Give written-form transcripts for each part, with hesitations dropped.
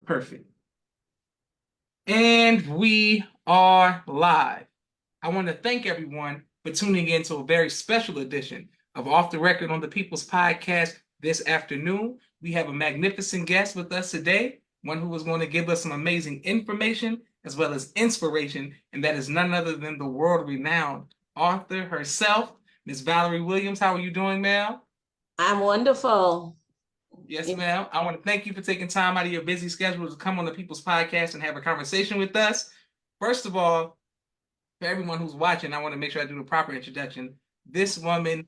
Perfect. And we are live. I want to thank everyone for tuning in to a very special edition of Off the Record on the People's Podcast this afternoon. We have a magnificent guest with us today, one who is going to give us some amazing information as well as inspiration, and that is none other than the world-renowned author herself, Miss Valerie Williams. How are you doing, ma'am? I'm wonderful. Yes, ma'am. I want to thank you for taking time out of your busy schedule to come on the People's Podcast and have a conversation with us. First of all, for everyone who's watching, I want to make sure I do the proper introduction. This woman,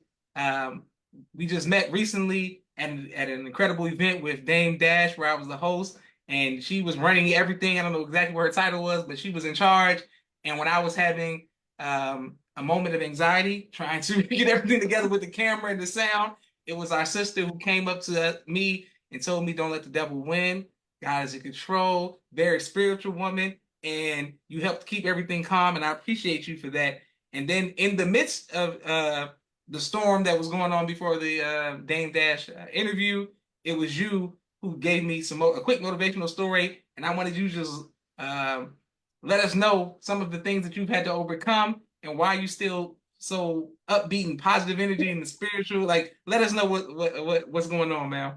we just met recently at an incredible event with Dame Dash, where I was the host, and she was running everything. I don't know exactly what her title was, but she was in charge. And when I was having a moment of anxiety, trying to get everything together with the camera and the sound, it was our sister who came up to me and told me, "Don't let the devil win. God is in control." Very spiritual woman, and you helped keep everything calm, and I appreciate you for that. And then in the midst of the storm that was going on before the Dame Dash interview, it was you who gave me a quick motivational story, and I wanted you to just let us know some of the things that you've had to overcome and why you still so upbeat and positive energy and the spiritual. Like, let us know what's going on, man.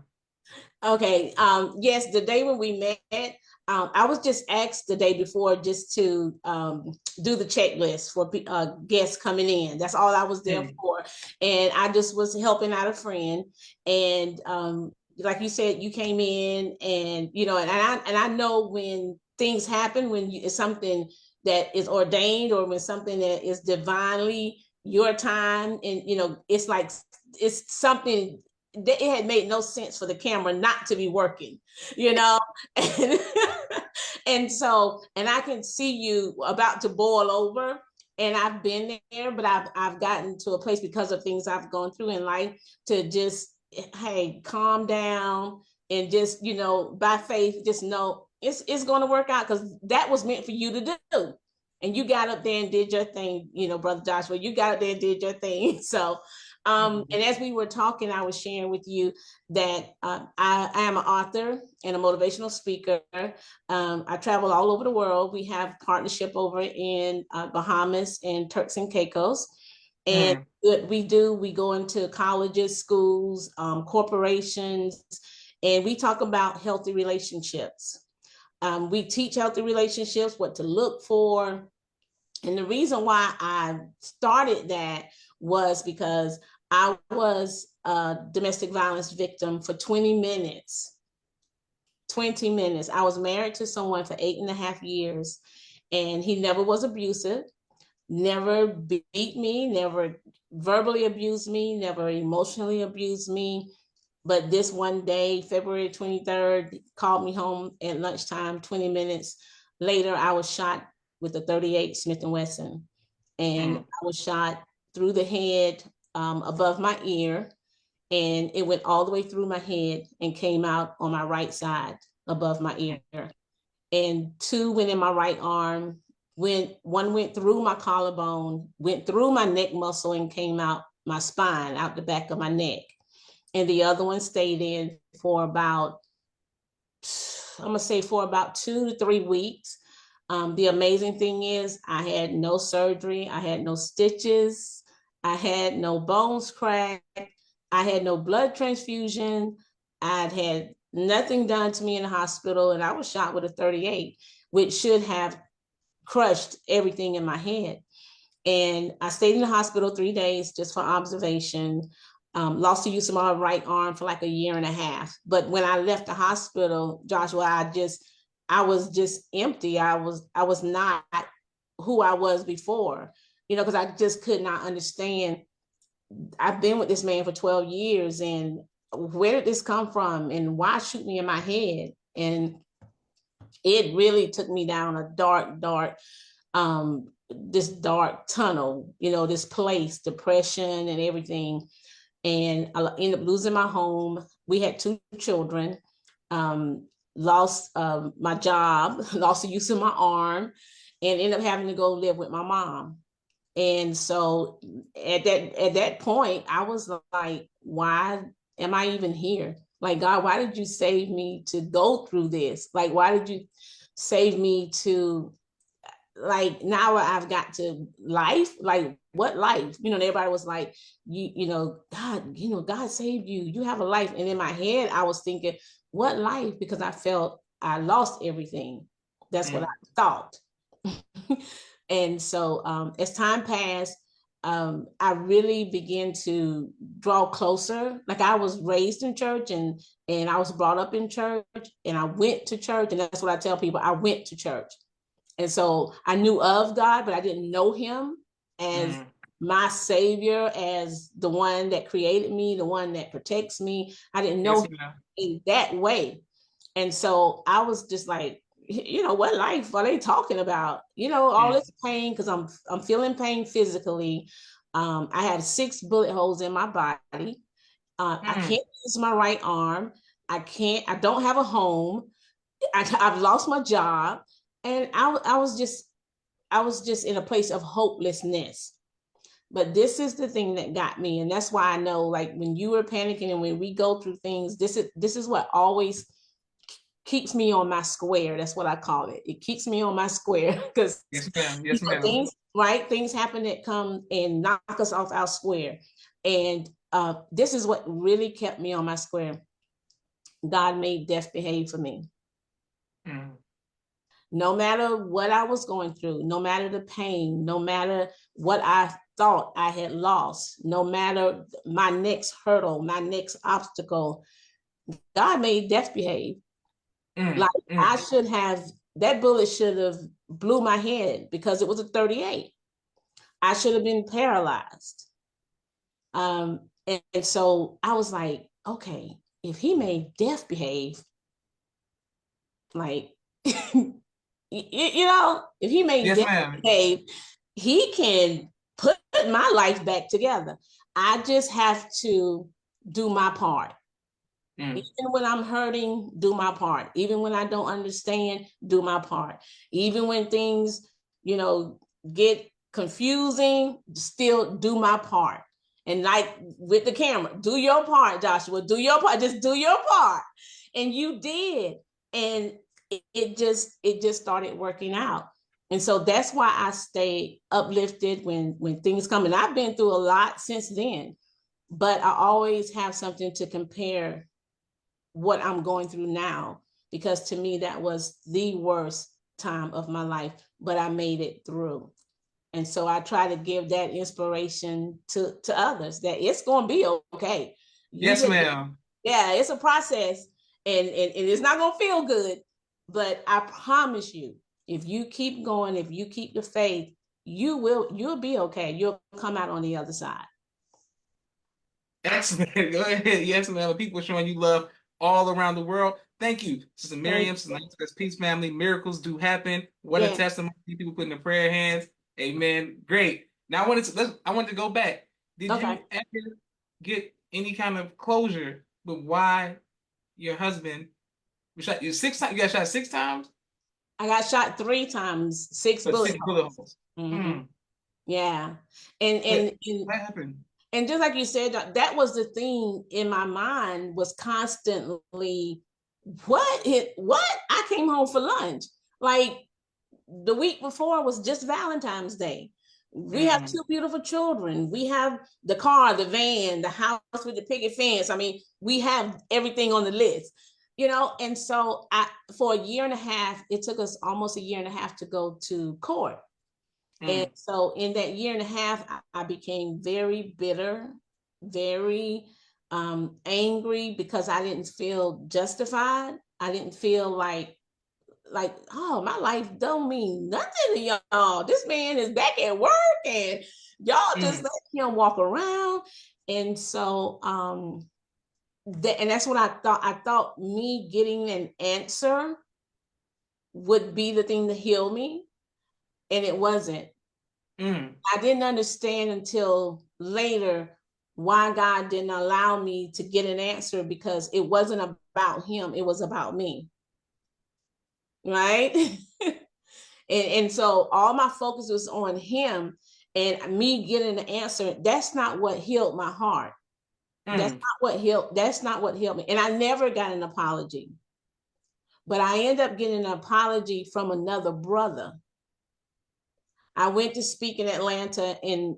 Okay. Yes, the day when we met, I was just asked the day before just to do the checklist for guests coming in. That's all I was there for. And I just was helping out a friend. And like you said, you came in and, and I know when things happen, when it's something that is ordained or when something that is divinely your time. And, it's like, it's something that it had made no sense for the camera not to be working, and, and I can see you about to boil over, and I've been there, but I've gotten to a place because of things I've gone through in life to just, hey, calm down and just, by faith, just know it's going to work out, because that was meant for you to do. And you got up there and did your thing, Brother Joshua, you got up there and did your thing. So, and as we were talking, I was sharing with you that I am an author and a motivational speaker. I travel all over the world. We have partnership over in Bahamas and Turks and Caicos. And what we do, we go into colleges, schools, corporations, and we talk about healthy relationships. We teach healthy relationships, what to look for. And the reason why I started that was because I was a domestic violence victim for 20 minutes. 20 minutes. I was married to someone for 8.5 years, and he never was abusive, never beat me, never verbally abused me, never emotionally abused me. But this one day, February 23rd, called me home at lunchtime. 20 minutes later, I was shot with a .38 Smith & Wesson. And I was shot through the head, above my ear, and it went all the way through my head and came out on my right side above my ear. And 2 went in my right arm. One went through my collarbone, went through my neck muscle and came out my spine, out the back of my neck. And the other one stayed in for about, I'm gonna say, for about 2 to 3 weeks. The amazing thing is I had no surgery. I had no stitches. I had no bones cracked. I had no blood transfusion. I'd had nothing done to me in the hospital, and I was shot with a .38, which should have crushed everything in my head. And I stayed in the hospital 3 days just for observation. Lost the use of my right arm for like 1.5 years. But when I left the hospital, Joshua, I was just empty. I was not who I was before, because I just could not understand. I've been with this man for 12 years, and where did this come from, and why shoot me in my head? And it really took me down a dark, this dark tunnel, this place, depression and everything. And I ended up losing my home. We had 2 children, lost my job, lost the use of my arm, and ended up having to go live with my mom. And so at that point, I was like, why am I even here? Like, God, why did you save me to go through this? Like, why did you save me to, like, now I've got to life, like, what life? You know, and everybody was like, God saved you. You have a life. And in my head, I was thinking, what life? Because I felt I lost everything. That's what I thought. And so as time passed, I really began to draw closer. Like, I was raised in church, and I was brought up in church, and I went to church. And that's what I tell people. I went to church. And so I knew of God, but I didn't know him as my savior, as the one that created me, the one that protects me. I didn't know him in that way. And so I was just like, what life are they talking about? All this pain, because I'm feeling pain physically. I have 6 bullet holes in my body. I can't use my right arm. I don't have a home. I've lost my job. And I was just in a place of hopelessness. But this is the thing that got me. And that's why I know, like, when you were panicking and when we go through things, this is what always keeps me on my square. That's what I call it. It keeps me on my square, because yes, ma'am. Things happen that come and knock us off our square. And this is what really kept me on my square. God made death behave for me. No matter what I was going through, no matter the pain, no matter what I thought I had lost, no matter my next hurdle, my next obstacle, God made death behave. I should have, that bullet should have blew my head, because it was a 38. I should have been paralyzed. And so I was like, okay, if he made death behave, like, if he made death behave, he can put my life back together. I just have to do my part. Even when I'm hurting, do my part. Even when I don't understand, do my part. Even when things, get confusing, still do my part. And like with the camera, do your part, Joshua, do your part, just do your part. And you did. And it just started working out. And so that's why I stay uplifted when things come. And I've been through a lot since then, but I always have something to compare what I'm going through now, because to me, that was the worst time of my life, but I made it through. And so I try to give that inspiration to others, that it's going to be okay. Yes, ma'am. Yeah, it's a process, and it's not going to feel good, but I promise you, if you keep going, if you keep the faith, you'll be okay. You'll come out on the other side. Excellent. Go ahead. Yes, ma'am. People showing you love all around the world. Thank you, Sister Miriam, Sister Peace Family. Miracles do happen. What a testimony. People putting the prayer hands. Amen. Great. Now I wanted to go back. Did you ever get any kind of closure with why your husband was shot? You 6 times. You got shot 6 times. I got shot 3 times. 6 bullet holes. Yeah, and what happened? And just like you said, that was the thing in my mind, was constantly, what? I came home for lunch. Like, the week before was just Valentine's Day. We have 2 beautiful children. We have the car, the van, the house with the picket fence. I mean, we have everything on the list, and so for a year and a half, it took us almost a year and a half to go to court. And so in that year and a half, I became very bitter, very angry, because I didn't feel justified. I didn't feel like, oh, my life don't mean nothing to y'all. This man is back at work, and y'all just let him walk around. And so and that's what I thought. I thought me getting an answer would be the thing to heal me, and it wasn't. I didn't understand until later why God didn't allow me to get an answer, because it wasn't about him, it was about me. Right? and so all my focus was on him, and me getting an answer. That's not what healed my heart. That's Mm. not what helped. That's not what helped me. And I never got an apology. But I ended up getting an apology from another brother. I went to speak in Atlanta, and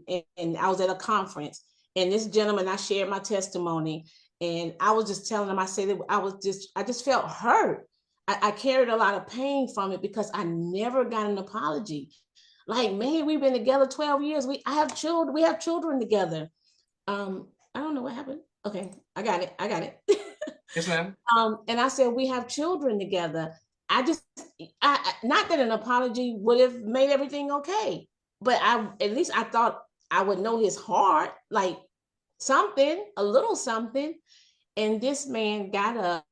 I was at a conference, and this gentleman, I shared my testimony, and I was just telling him, I said that I just felt hurt. I carried a lot of pain from it because I never got an apology. Like, man, we've been together 12 years. We have children together. I don't know what happened. Okay, I got it. Yes, ma'am. And I said, we have children together. Not that an apology would have made everything okay, but at least I thought I would know his heart, like something, a little something. And this man got up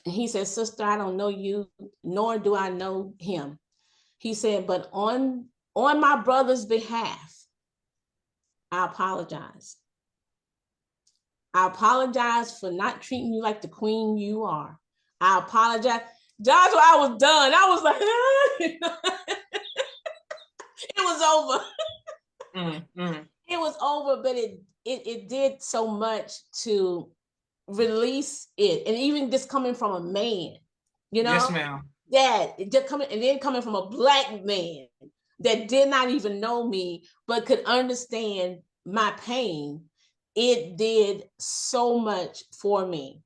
and he said, sister, I don't know you, nor do I know him. He said, but on my brother's behalf, I apologize. I apologize for not treating you like the queen you are. I apologize. Joshua, I was done. I was like, it was over. It was over, but it did so much to release it. And even just coming from a man, Yes, ma'am. coming from a Black man that did not even know me, but could understand my pain. It did so much for me.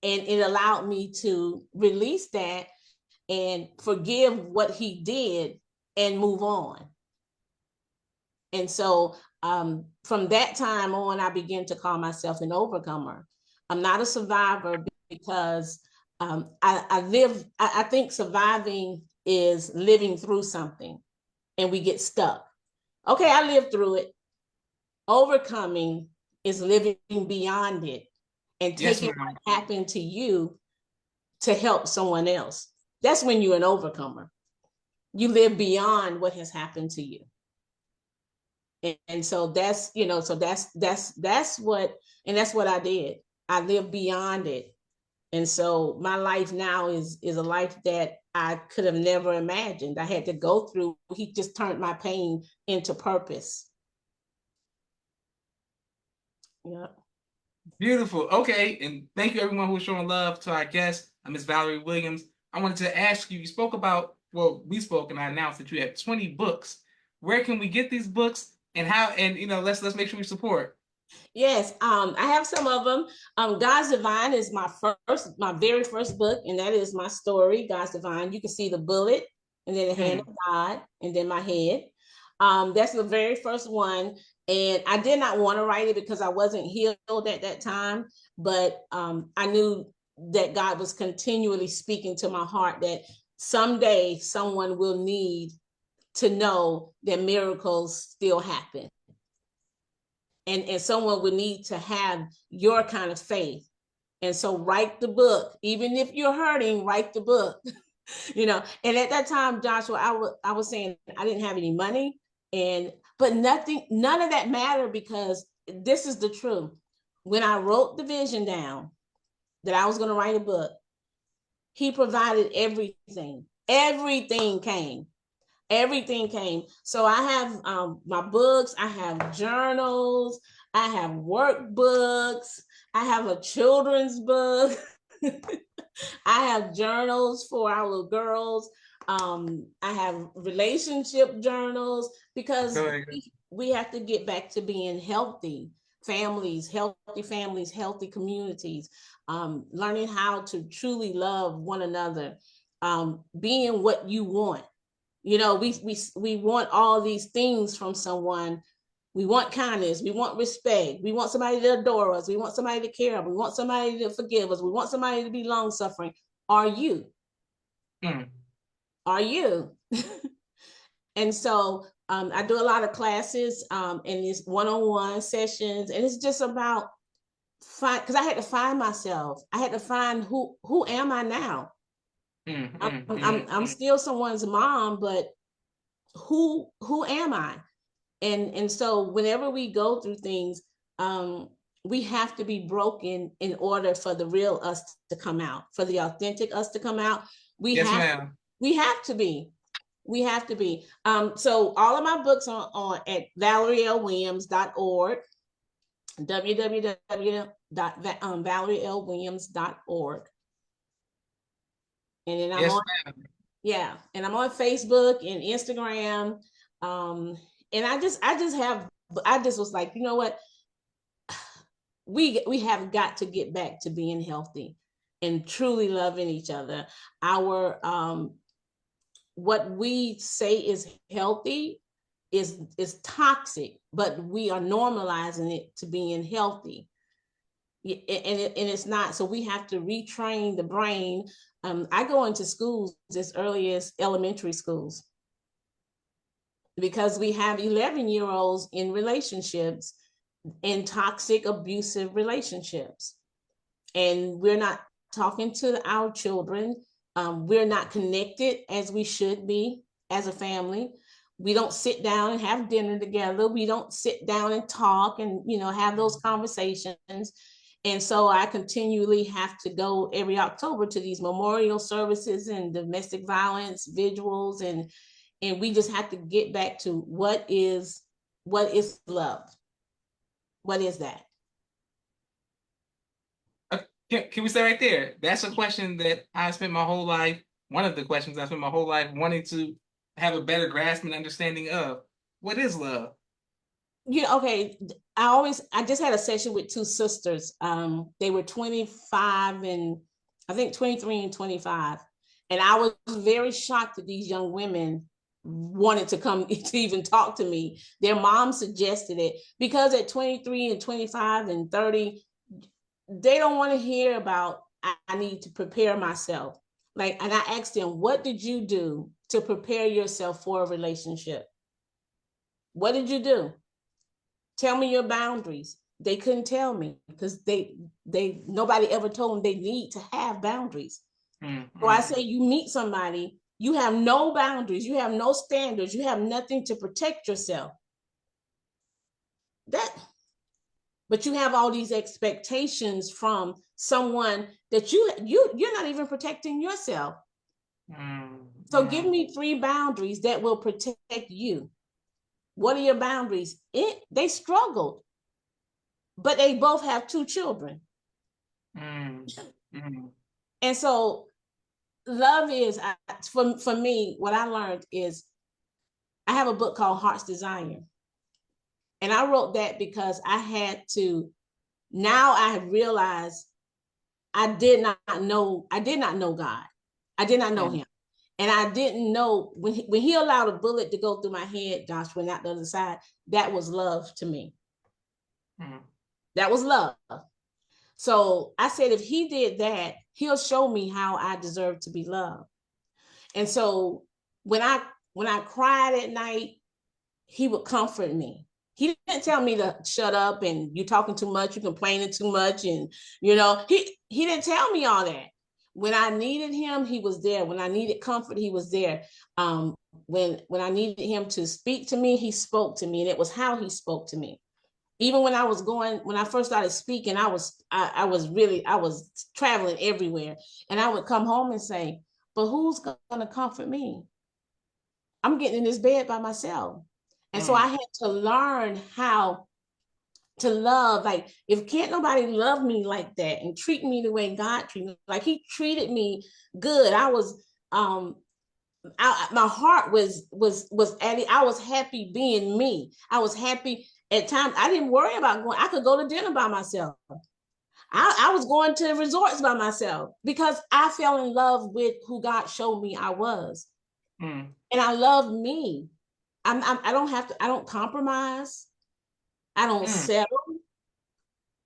And it allowed me to release that and forgive what he did and move on. And so from that time on, I began to call myself an overcomer. I'm not a survivor because I think surviving is living through something and we get stuck. Okay, I lived through it. Overcoming is living beyond it and taking what happened to you to help someone else. That's when you're an overcomer. You live beyond what has happened to you. And so that's what I did. I lived beyond it. And so my life now is a life that I could have never imagined. I had to go through. He just turned my pain into purpose. Yeah. Beautiful. Okay. And thank you everyone who's showing love to our guest, Miss Valerie Williams. I wanted to ask you, we spoke and I announced that you have 20 books. Where can we get these books and how, and let's make sure we support. Yes, I have some of them. God's Divine is my very first book, and that is my story, God's Divine. You can see the bullet, and then the hand of God, and then my head. That's the very first one, and I did not want to write it because I wasn't healed at that time, but I knew that God was continually speaking to my heart that someday someone will need to know that miracles still happen. And someone would need to have your kind of faith. And so write the book. Even if you're hurting, write the book. And at that time, Joshua, I was saying I didn't have any money, but none of that mattered because this is the truth. When I wrote the vision down that I was going to write a book, he provided everything. Everything came. So I have my books, I have journals, I have workbooks, I have a children's book. I have journals for our little girls. I have relationship journals because we have to get back to being healthy families, healthy communities, learning how to truly love one another, being what you want. We want all these things from someone. We want kindness. We want respect. We want somebody to adore us. We want somebody to care. We want somebody to forgive us. We want somebody to be long-suffering. Are you? Are you? And so I do a lot of classes and these one-on-one sessions. And it's just about because I had to find myself. I had to find who am I now? I'm still someone's mom, but who am I? And so whenever we go through things, we have to be broken in order for the real us to come out, for the authentic us to come out. We have to be. So all of my books are on at ValerieLWilliams.org. www.valerielwilliams.org. And then I'm Yes, on, ma'am. yeah, and I'm on Facebook and Instagram. And I just was like, you know what? We have got to get back to being healthy and truly loving each other. Our what we say is healthy is toxic, but we are normalizing it to being healthy. And it's not. So we have to retrain the brain. I go into schools as early as elementary schools because we have 11-year-olds in relationships, in toxic, abusive relationships. And we're not talking to our children. We're not connected as we should be as a family. We don't sit down and have dinner together. We don't sit down and talk and, have those conversations. And so I continually have to go every October to these memorial services and domestic violence vigils. And we just have to get back to what is love? What is that? Can we stay right there? That's a question that I spent my whole life. One of the questions I spent my whole life wanting to have a better grasp and understanding of. What is love? Okay. I just had a session with two sisters. They were 25 and I think 23 and 25. And I was very shocked that these young women wanted to come to even talk to me. Their mom suggested it because at 23 and 25 and 30, they don't want to hear about, I need to prepare myself. And I asked them, what did you do to prepare yourself for a relationship? What did you do? Tell me your boundaries. They couldn't tell me because nobody ever told them they need to have boundaries. Mm-hmm. So I say, you meet somebody, you have no boundaries, you have no standards, you have nothing to protect yourself. But you have all these expectations from someone that you're not even protecting yourself. Mm-hmm. So give me 3 boundaries that will protect you. What are your boundaries? They struggled, but they both have 2 children. Mm-hmm. And so love is, for me, what I learned is, I have a book called Heart's Desire. And I wrote that because now I have realized I did not know God. I did not know him. And I didn't know when he allowed a bullet to go through my head, Josh, went out the other side, that was love to me. Mm-hmm. That was love. So I said, if he did that, he'll show me how I deserve to be loved. And so when I cried at night, he would comfort me. He didn't tell me to shut up and you're talking too much, you're complaining too much. And, he didn't tell me all that. When I needed him, he was there. When I needed comfort, he was there. When I needed him to speak to me, he spoke to me. And it was how he spoke to me. Even when I first started speaking, I was traveling everywhere. And I would come home and say, but who's going to comfort me? I'm getting in this bed by myself. And so I had to learn how to love. Like, if can't nobody love me like that and treat me the way God treated me, like he treated me good. I was, my heart was at it. I was happy being me. I was happy at times. I didn't worry about going. I could go to dinner by myself. I was going to resorts by myself because I fell in love with who God showed me I was. And I love me. I don't compromise. I don't settle.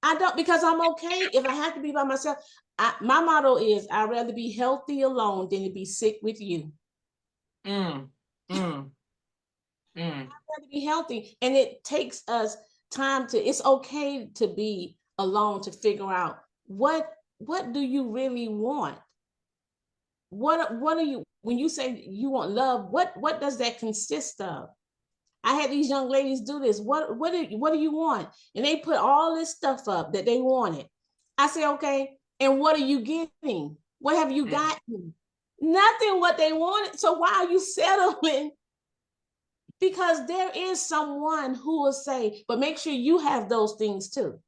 I don't, because I'm okay. If I have to be by myself, my motto is, I'd rather be healthy alone than to be sick with you. I'd rather be healthy. And it takes us time it's okay to be alone, to figure out what do you really want? What are you, when you say you want love, what does that consist of? I had these young ladies do this. What do you want? And they put all this stuff up that they wanted. I say, okay, and what are you getting? What have you gotten? Nothing what they wanted. So why are you settling? Because there is someone who will say, but make sure you have those things too.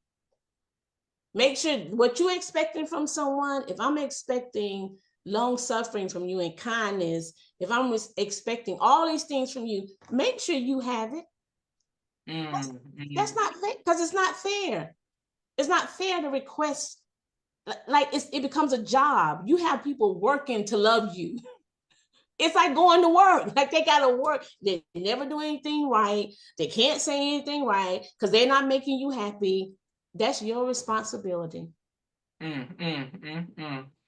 Make sure what you're expecting from someone, if I'm expecting long suffering from you and kindness, if I'm expecting all these things from you, make sure you have it. That's not fair, because it's not fair. It's not fair to request, like it becomes a job. You have people working to love you. It's like going to work. Like they gotta work. They never do anything right. They can't say anything right because they're not making you happy. That's your responsibility.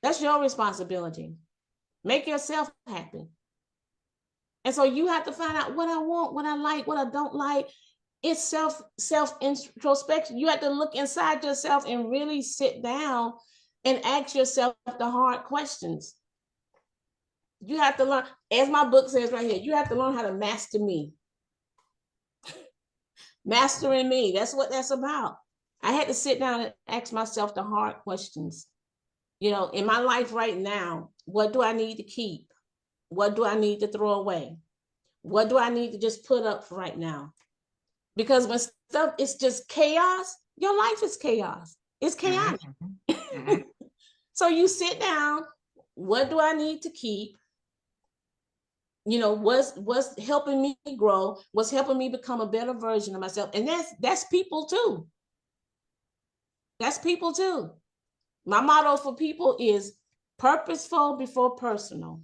That's your responsibility. Make yourself happy. And so you have to find out what I want, what I like, what I don't like. It's self introspection. You have to look inside yourself and really sit down and ask yourself the hard questions. You have to learn, as my book says right here, you have to learn how to master me. Mastering me. That's what that's about. I had to sit down and ask myself the hard questions. You know, in my life right now, what do I need to keep? What do I need to throw away? What do I need to just put up for right now? Because when stuff is just chaos, your life is chaos. It's chaotic. So you sit down, what do I need to keep? You know, what's helping me grow, what's helping me become a better version of myself. And that's people too. That's people too. My motto for people is purposeful before personal.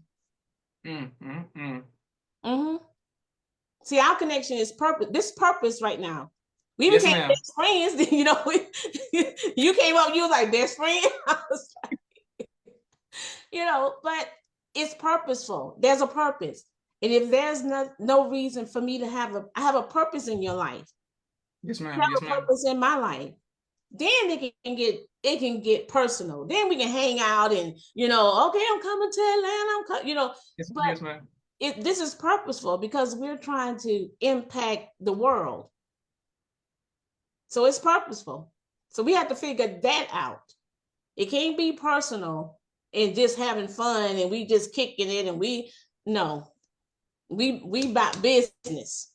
See, our connection is purpose. This purpose right now. We became best friends. You know, you came up, you was like best friend. I was like, you know, but it's purposeful. There's a purpose. And if there's no reason for me to I have a purpose in your life. Yes, ma'am. I have a purpose in my life. Then it can get personal. Then we can hang out and, you know, okay, I'm coming to Atlanta. I'm coming, you know. Yes, ma'am. This is purposeful because we're trying to impact the world. So it's purposeful. So we have to figure that out. It can't be personal and just having fun and we just kicking it and we about business.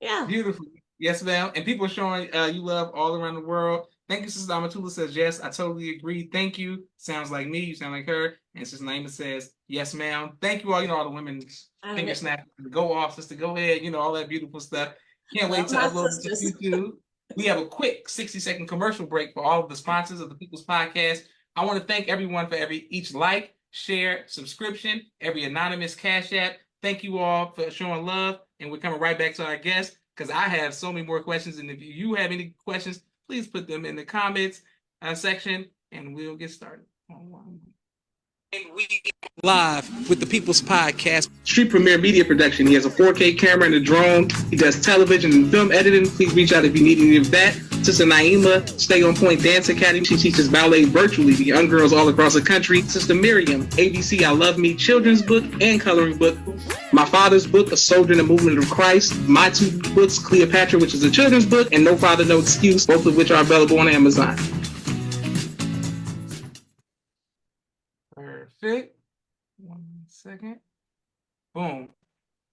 Yeah. Beautiful. Yes, ma'am. And people showing you love all around the world. Thank you, Sister Amatula says, yes, I totally agree. Thank you. Sounds like me. You sound like her. And Sister Naima says, yes, ma'am. Thank you all. You know, all the women finger snap, go off, sister, go ahead. You know, all that beautiful stuff. Can't wait to upload it to YouTube. We have a quick 60-second commercial break for all of the sponsors of the People's Podcast. I want to thank everyone for each like, share, subscription, every anonymous Cash App. Thank you all for showing love. And we're coming right back to our guests because I have so many more questions. And if you have any questions, please put them in the comments section and we'll get started. And we live with the People's Podcast. Street Premiere Media Production. He has a 4K camera and a drone. He does television and film editing. Please reach out if you need any of that. Sister Naima, Stay On Point Dance Academy. She teaches ballet virtually to young girls all across the country. Sister Miriam, ABC I Love Me children's book and coloring book. My father's book, A Soldier in the Movement of Christ. My two books, Cleopatra, which is a children's book, and No Father, No Excuse, both of which are available on Amazon. Perfect. 1 second. Boom.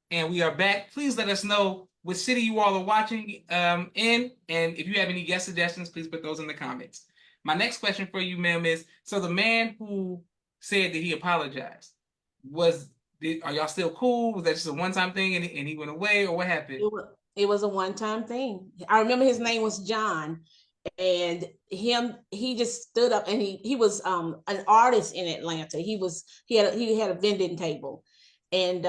And we are back. Please let us know what city you all are watching in. And if you have any guest suggestions, please put those in the comments. My next question for you, ma'am, is, so the man who said that he apologized, are y'all still cool? Was that just a one-time thing and he went away, or what happened? It was a one-time thing. I remember his name was John. And he just stood up, and he was an artist in Atlanta. He had a vending table, and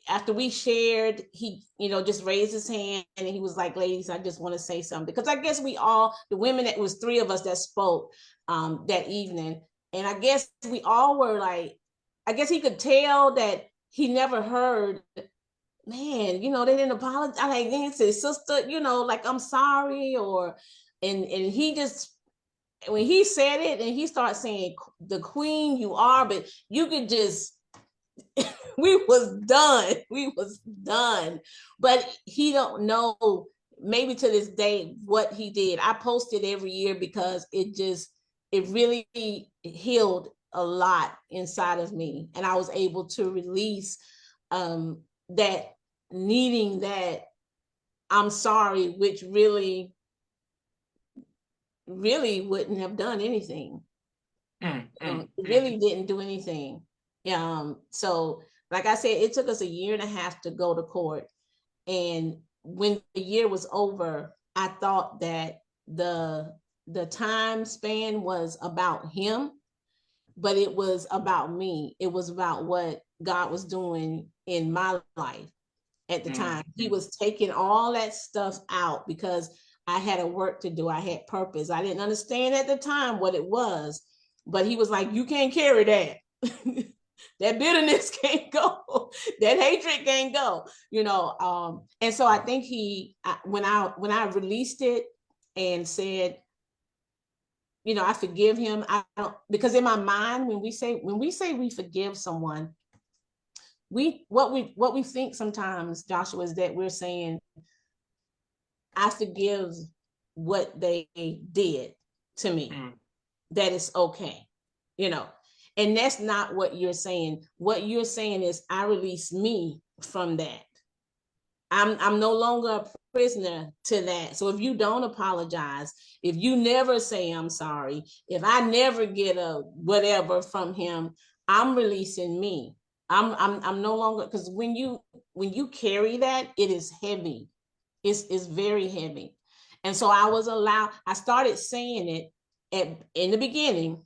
after we shared, he just raised his hand and he was like, ladies, I just want to say something, because I guess the women, it was 3 of us that spoke that evening, and I guess we all were like, I guess he could tell that he never heard, man, they didn't apologize. I like, they said, sister, like, I'm sorry, and he just, when he said it and he started saying, the queen you are, but you could just, we was done. But he don't know, maybe to this day, what he did. I post it every year because it really healed a lot inside of me. And I was able to release that, needing that I'm sorry, which really really wouldn't have done anything. It really didn't do anything. So like I said, it took us a year and a half to go to court. And when the year was over, I thought that the time span was about him, but it was about me. It was about what God was doing in my life at the time. He was taking all that stuff out because I had a work to do. I had purpose. I didn't understand at the time what it was, but he was like, you can't carry that. That bitterness can't go. That hatred can't go, and so I think when I released it and said, I forgive him. I don't, because in my mind, when we say we forgive someone, what we think sometimes, Joshua, is that we're saying, I forgive what they did to me. That is okay, and that's not what you're saying. What you're saying is, I release me from that. I'm no longer a prisoner to that. So if you don't apologize, if you never say I'm sorry, if I never get a whatever from him, I'm releasing me. I'm no longer, because when you carry that, it is heavy. It's very heavy. And so I started saying it in the beginning.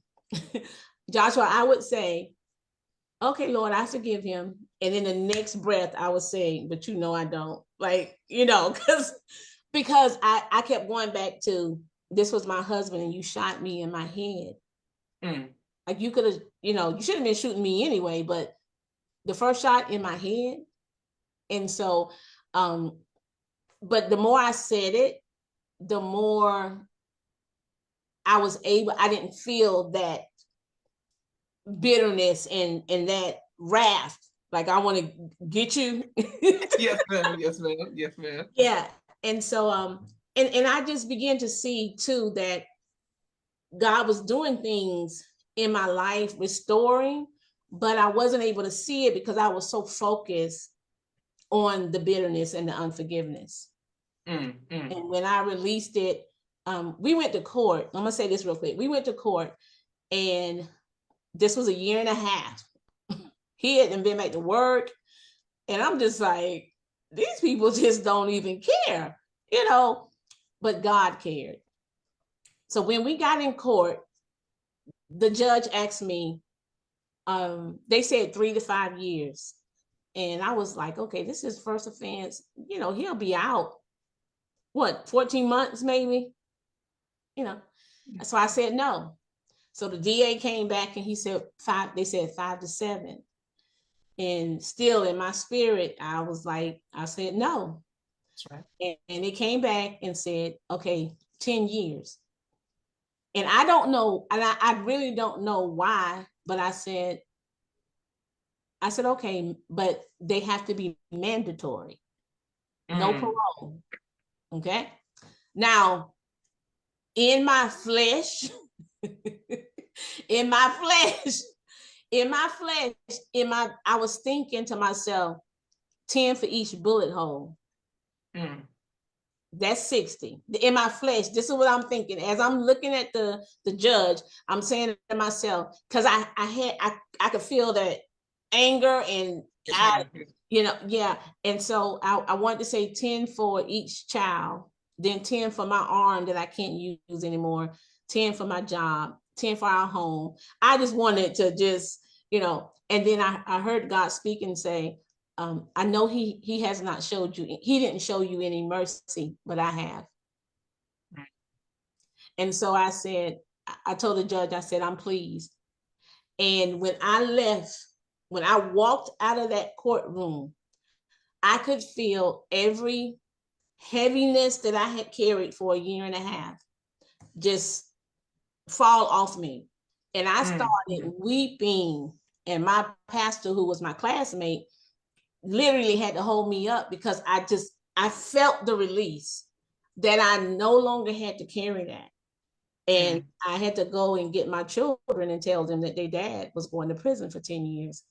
Joshua, I would say, okay, Lord, I forgive him. And in the next breath, I would say, but I don't. Because I kept going back to, this was my husband and you shot me in my head. Like, you could have, you should have been shooting me anyway, but the first shot in my head. And so, but the more I said it, the more I didn't feel that bitterness and that wrath, like, I want to get you. Yes, ma'am. Yes, ma'am. Yes, ma'am. Yeah. And so and I just began to see too that God was doing things in my life, restoring, but I wasn't able to see it because I was so focused on the bitterness and the unforgiveness. And when I released it, we went to court. I'm gonna say this real quick. We went to court, and this was a year and a half. He hadn't been back to work. And I'm just like, these people just don't even care, but God cared. So when we got in court, the judge asked me, they said 3 to 5 years. And I was like, okay, this is first offense. He'll be out, 14 months maybe? So I said no. So the DA came back and he said 5, they said 5 to 7. And still in my spirit, I said no. That's right. And it came back and said, okay, 10 years. And I don't know, and I really don't know why, but I said, okay, but they have to be mandatory. No parole. Okay. Now, in my flesh, I was thinking to myself, 10 for each bullet hole. That's 60. In my flesh, this is what I'm thinking. As I'm looking at the judge, I'm saying to myself, because I could feel that anger and yeah. And so I wanted to say 10 for each child, then 10 for my arm that I can't use anymore, 10 for my job, 10 for our home. I just wanted to just, and then I heard God speak and say, I know he has not showed you, he didn't show you any mercy, but I have. And so I said, I told the judge, I said, I'm pleased. And when I walked out of that courtroom, I could feel every heaviness that I had carried for a year and a half just fall off me. And I started weeping. And my pastor, who was my classmate, literally had to hold me up because I felt the release that I no longer had to carry that. And I had to go and get my children and tell them that their dad was going to prison for 10 years.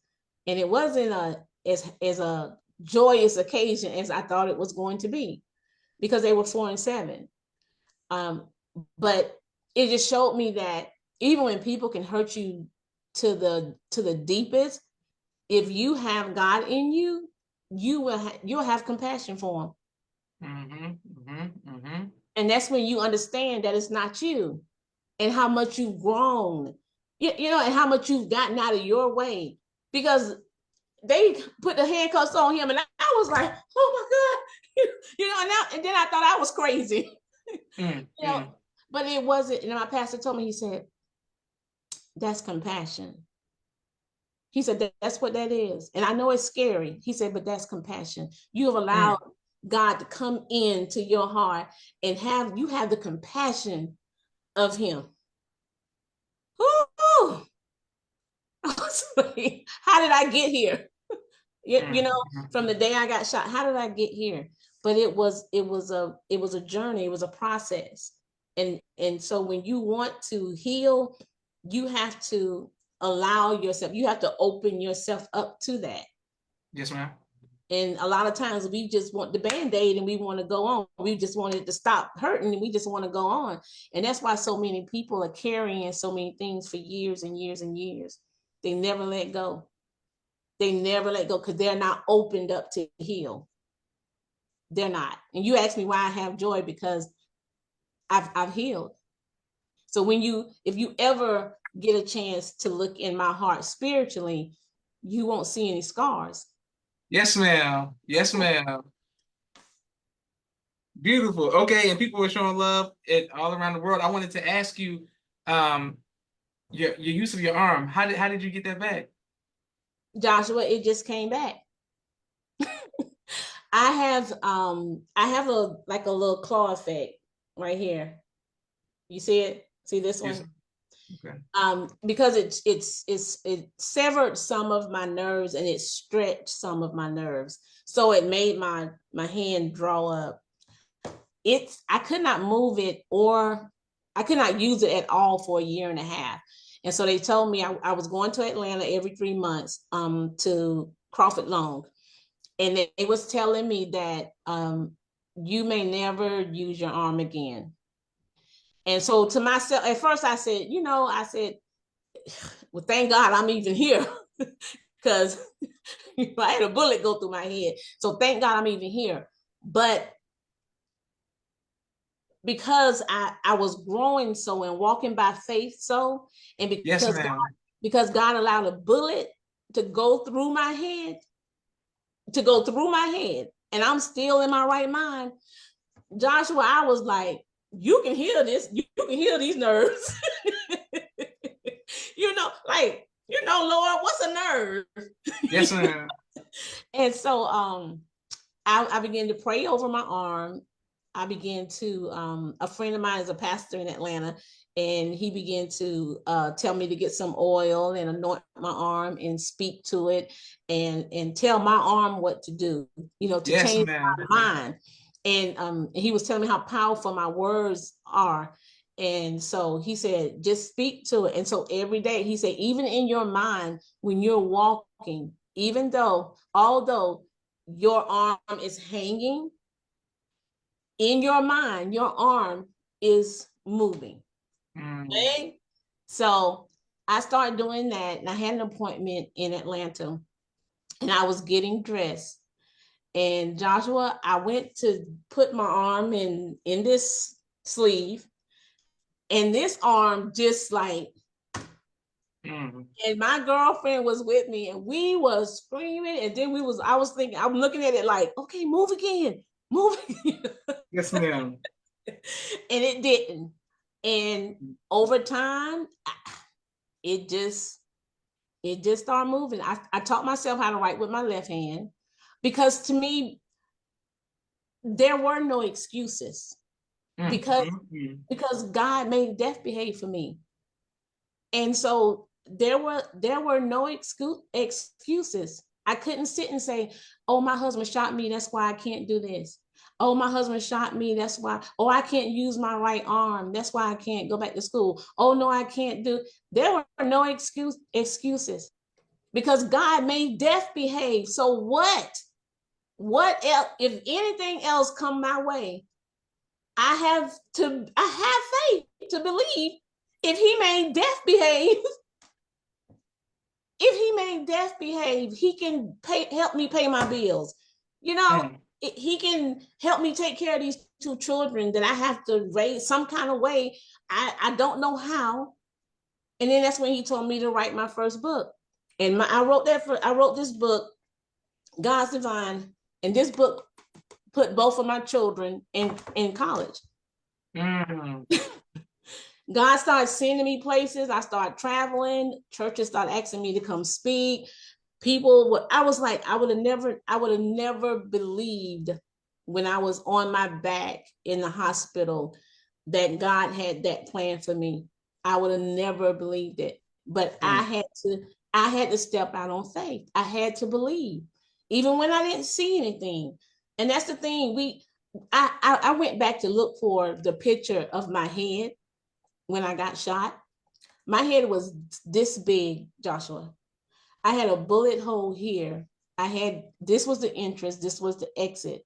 And it wasn't as a joyous occasion as I thought it was going to be, because they were 4 and 7. But it just showed me that even when people can hurt you to the deepest, if you have God in you, you'll have compassion for them. And that's when you understand that it's not you, and how much you've grown, and how much you've gotten out of your way, because they put the handcuffs on him, and I was like, oh my God, and then I thought I was crazy, but it wasn't. And my pastor told me, he said, that's compassion. He said, that's what that is. And I know it's scary. He said, but that's compassion. You have allowed God to come into your heart and you have the compassion of him. Ooh. I was like, how did I get here? From the day I got shot, how did I get here? But it was a journey. It was a process. And so when you want to heal, you have to allow yourself, you have to open yourself up to that. Yes, ma'am. And a lot of times we just want the Band-Aid and we want to go on. We just want it to stop hurting and we just want to go on. And that's why so many people are carrying so many things for years and years and years. They never let go. They never let go because they're not opened up to heal. They're not. And you ask me why I have joy, because I've healed. So if you ever get a chance to look in my heart spiritually, you won't see any scars. Yes, ma'am. Yes, ma'am. Beautiful. Okay, and people are showing love all around the world. I wanted to ask you, your use of your arm. How did you get that back? Joshua, it just came back. I have a little claw effect right here. You see it? See this one? Yes. Okay. Because it severed some of my nerves and it stretched some of my nerves, so it made my hand draw up. I could not move it, or I could not use it at all for a year and a half. And so they told me I was going to Atlanta every 3 months to Crawford Long, and they was telling me that you may never use your arm again. And so to myself, at first I said, well, thank God I'm even here, because I had a bullet go through my head. So thank God I'm even here. But because I was growing so and walking by faith so, and because God allowed a bullet to go through my head, and I'm still in my right mind, Joshua, I was like, you can heal this. You can heal these nerves. Lord, what's a nerve? Yes, ma'am. And so I began to pray over my arm. I began to, a friend of mine is a pastor in Atlanta, and he began to tell me to get some oil and anoint my arm and speak to it and tell my arm what to do, to change my mind. And he was telling me how powerful my words are. And so he said, just speak to it. And so every day he said, even in your mind, when you're walking, although your arm is hanging, in your mind, your arm is moving. Okay? So I started doing that, and I had an appointment in Atlanta, and I was getting dressed. And Joshua, I went to put my arm in this sleeve, and this arm just like, and my girlfriend was with me, and we was screaming, and then I was thinking, I'm looking at it like, okay, move again. Yes, ma'am. And it didn't. And over time, it just started moving. I taught myself how to write with my left hand, because to me, there were no excuses, because God made death behave for me. And so there were no excuses. I couldn't sit and say, oh, my husband shot me, that's why I can't do this. Oh, my husband shot me, that's why. Oh, I can't use my right arm, that's why I can't go back to school. Oh, no, I can't do. There were no excuses, because God made death behave. So what else? If anything else come my way, I have faith. to believe if he made death behave, if he made death behave, he can help me pay my bills. You know, he can help me take care of these two children that I have to raise some kind of way. I don't know how. And then that's when he told me to write my first book. And I wrote this book, God's Divine, and this book put both of my children in college. God started sending me places. I started traveling. Churches started asking me to come speak. I was like, I would have never believed when I was on my back in the hospital that God had that plan for me. I would have never believed it. But I had to step out on faith. I had to believe, even when I didn't see anything. And that's the thing. I went back to look for the picture of my head when I got shot. My head was this big, Joshua. I had a bullet hole here. This was the entrance, this was the exit.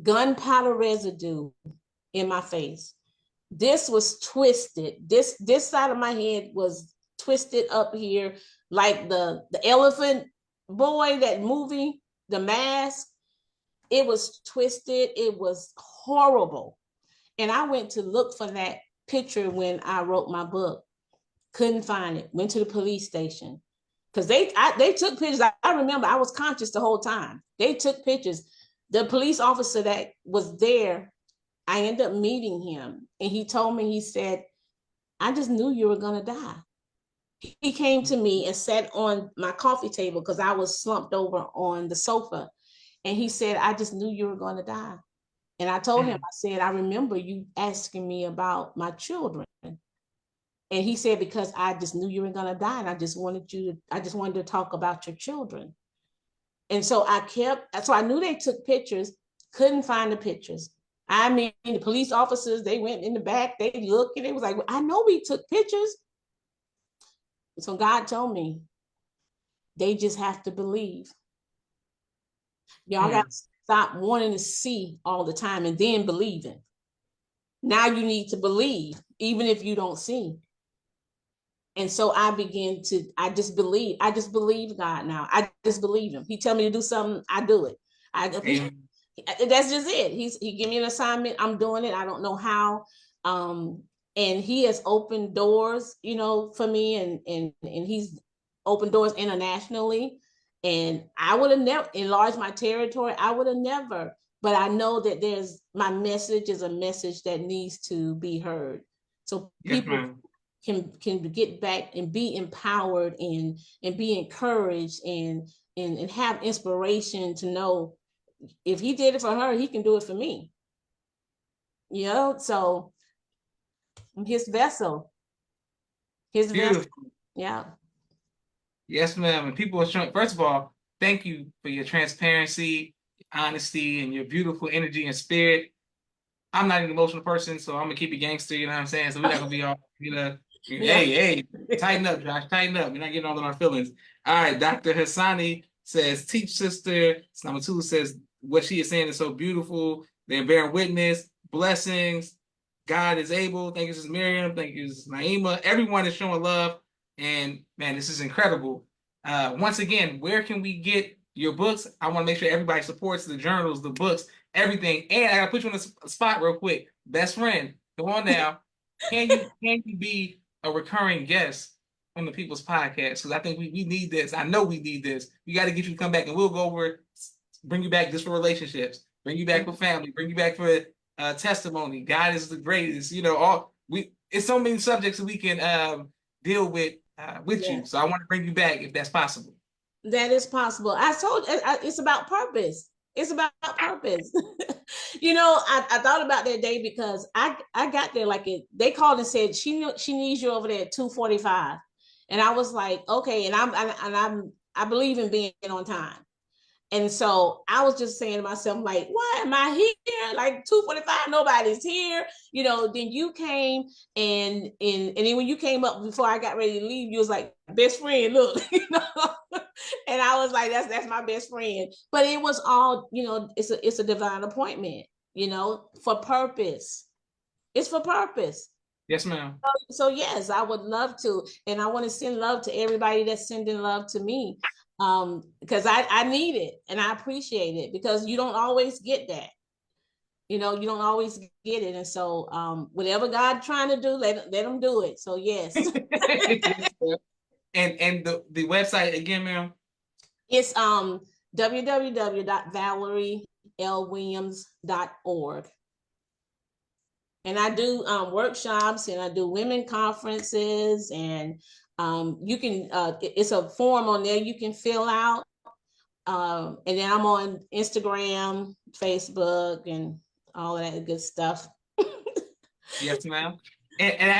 Gunpowder residue in my face. This was twisted. This side of my head was twisted up here, like the elephant boy, that movie, The Mask. It was twisted. It was horrible. And I went to look for that picture when I wrote my book. Couldn't find it. Went to the police station because they took pictures. I remember I was conscious the whole time. They took pictures. The police officer that was there, I ended up meeting him, and he told me, he said, I just knew you were going to die. He came to me and sat on my coffee table because I was slumped over on the sofa. And he said, I just knew you were going to die. And I told him, I said, I remember you asking me about my children. And he said, because I just knew you were going to die. And I just wanted to talk about your children. And so I knew they took pictures, couldn't find the pictures. I mean, the police officers, they went in the back, they looked, and it was like, I know we took pictures. So God told me, they just have to believe. Y'all got to stop wanting to see all the time and then believing. Now you need to believe, even if you don't see. And so I just believe God now. I just believe him. He tell me to do something, I do it. That's just it. He give me an assignment, I'm doing it. I don't know how. And he has opened doors, for me, and he's opened doors internationally. And I would have never enlarged my territory. I would have never, but I know that my message is a message that needs to be heard. So people can get back and be empowered and be encouraged and have inspiration to know if he did it for her, he can do it for me. So I'm his vessel. Vessel. Yeah. Yes, ma'am. And people are showing, first of all, thank you for your transparency, honesty, and your beautiful energy and spirit. I'm not an emotional person, so I'm gonna keep it gangster, you know what I'm saying? So we're not gonna be all, hey, tighten up, Josh, tighten up. We're not getting all in our feelings. All right, Dr. Hassani says, teach sister. Number 2 says, what she is saying is so beautiful. They're bearing witness, blessings. God is able. Thank you, Sis Miriam. Thank you, Sis Naima. Everyone is showing love. And man, this is incredible. Once again, where can we get your books? I want to make sure everybody supports the journals, the books, everything. And I gotta put you on the spot real quick. Best friend, go on now. Can you be a recurring guest on the People's Podcast? Because I think we need this. I know we need this. We got to get you to come back, and we'll go over, bring you back just for relationships, bring you back for family, bring you back for testimony. God is the greatest. It's so many subjects that we can deal with you. So I want to bring you back if that's possible. That is possible. I told you, it's about purpose. It's about purpose. I thought about that day because I got there they called and said she needs you over there at 2:45, and I was like, okay, and I believe in being on time. And so I was just saying to myself, like, why am I here? Like 2:45, nobody's here. Then you came and then when you came up before I got ready to leave, you was like, best friend, look, and I was like, that's my best friend. But it was all, it's a divine appointment, for purpose. It's for purpose. Yes, ma'am. So yes, I would love to, and I want to send love to everybody that's sending love to me, because I need it and I appreciate it, because you don't always get that. You know, you don't always get it, and so whatever God trying to do, let him do it. So yes. Yes, ma'am. And the website again, ma'am. It's www.valerielwilliams.org. And I do workshops, and I do women conferences, and you can it's a form on there you can fill out, and then I'm on Instagram, Facebook, and all of that good stuff. Yes, ma'am. And I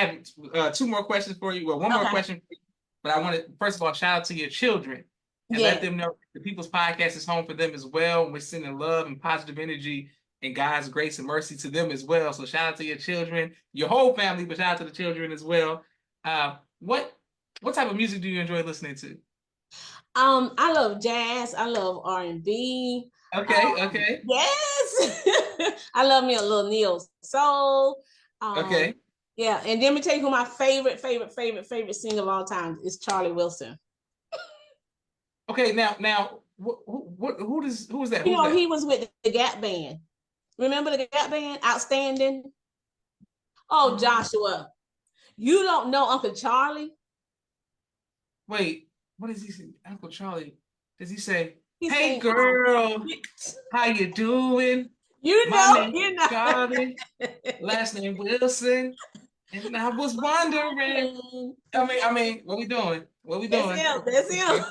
have two more questions for you. Well, one more Okay. question for you, but I want to first of all shout out to your children and let Yeah. them know the People's Podcast is home for them as well. We're sending love and positive energy and God's grace and mercy to them as well. So shout out to your children, your whole family, but shout out to the children as well. What type of music do you enjoy listening to? I love jazz. I love R&B. Okay, okay, Yes. I love me a little neo soul. Um, okay, yeah, and let me tell you who my favorite singer of all time is. Charlie Wilson. okay. Now, who is that? You Who's know, that? he was with the Gap Band. Remember the Gap Band? Outstanding. Oh, Joshua, you don't know Uncle Charlie? Wait, what does he say? Uncle Charlie, does he say, He "Hey sang, girl, how you doing? you My know, name you is know. Charlie, last name Wilson, and I was wondering." I mean, what we doing? What we That's doing? him. That's him.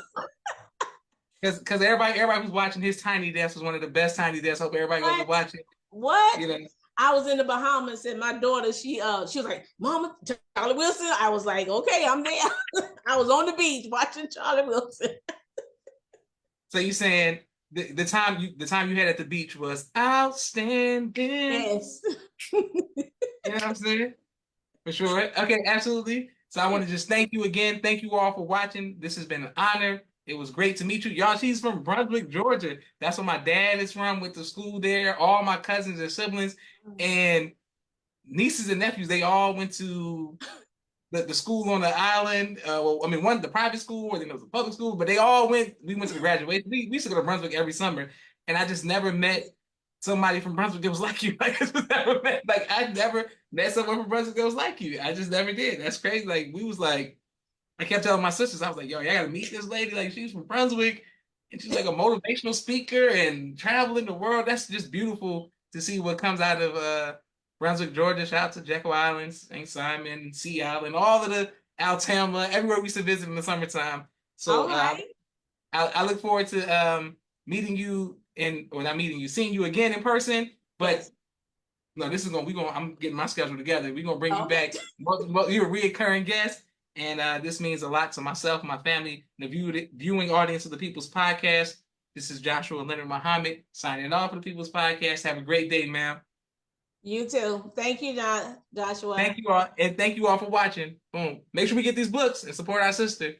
Because everybody who's watching his Tiny Desk was one of the best Tiny Desks. Hope everybody goes to What? watch it. What? You know, I was in the Bahamas, and my daughter, she was like, "Mama, Charlie Wilson." I was like, "Okay, I'm there." I was on the beach watching Charlie Wilson. so you saying the time you had at the beach was outstanding. Yes. You know what I'm saying? For sure. Okay, absolutely. So I want to just thank you again. Thank you all for watching. This has been an honor. It was great to meet you. Y'all, she's from Brunswick, Georgia. That's where my dad is from, went to school there. All my cousins and siblings and nieces and nephews, they all went to the school on the island. Well, I mean, one the private school, or then it was a public school, but they all went. We went to the graduation. We used to go to Brunswick every summer, and I just never met somebody from Brunswick that was like you. Like I never met someone from Brunswick that was like you. I just never did. That's crazy. Like we was like, I kept telling my sisters, I was like, yo, I gotta meet this lady. Like she's from Brunswick, and she's like a motivational speaker and traveling the world. That's just beautiful to see what comes out of Brunswick, Georgia. Shout out to Jekyll Island, St. Simon, Sea Island, all of the Altamont, everywhere we used to visit in the summertime. So All right. I look forward to meeting you or not meeting you, seeing you again in person. But Yes. no, this is I'm getting my schedule together. We're gonna bring you Okay. back. You're a reoccurring guest, and this means a lot to myself, my family, the viewing audience of the People's Podcast. This is Joshua Leonard Muhammad signing off for the People's Podcast. Have a great day, ma'am. You too. Thank you, Joshua. Thank you all, and thank you all for watching. Boom. Make sure we get these books and support our sister.